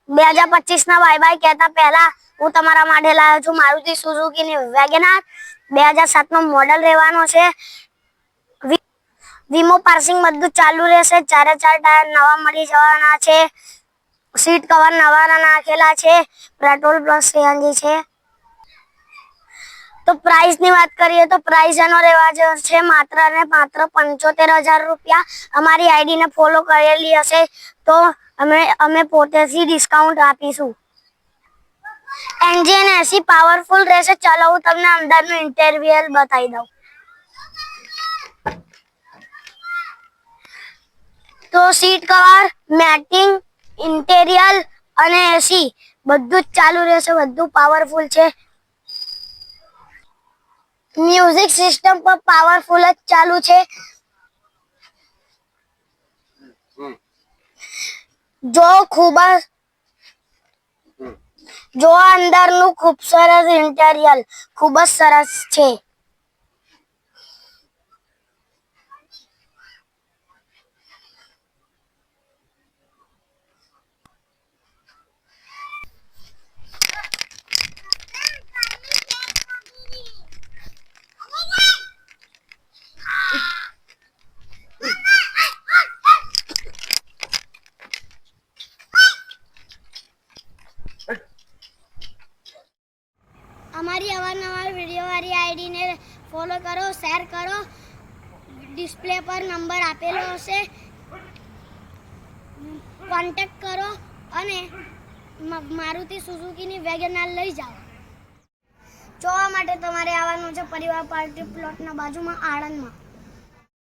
2025 bye bye કહેતા પહેલા હું તમારા માટે લાવ્યો છું મારુતિ સુઝુકીની વેગેનાર 2007 નો મોડલ રહેવાનો છે। વીમો પાર્સિંગ બધું ચાલુ રહેશે। ચારે ચાર ટાયર નવા મળી જવાના છે। સીટ કવર નવાના નાખેલા છે। પેટ્રોલ પ્લસ સીએનજી છે। તો પ્રાઇસ ની વાત કરીએ તો પ્રાઇસ એનો રહેવા છે માત્ર ને માત્ર 75,000 રૂપિયા। અમારી આઈડી ને ફોલો કરેલી હશે તો અમે પોતેથી ડિસ્કાઉન્ટ આપીશું। એન્જિન એસી પાવરફુલ રહેશે। ચાલો હું તમને અંદરનું ઇન્ટેરિયર બતાવી દઉં। તો સીટ કવર, મેટિંગ, ઇન્ટેરિયર અને એસી બધું જ ચાલુ રહેશે। બધું પાવરફુલ છે। म्यूजिक सिस्टम पर पावरफुल चालू है। जो अंदर नु खूबसूरत इंटीरियर खूब सरस है। हमारी अवारनवार वीडियो वाली आईडी ने फॉलो करो, शेर करो। डिस्प्ले पर नंबर आपेलो हशे, कॉन्टेक्ट करो અને મારુતિ સુઝુકીની વેગેનાર લઈ જાઓ। જોવા માટે તમારે આવવાનું છે પરિવાર પાર્ટી પ્લોટના બાજુમાં આણંદમાં।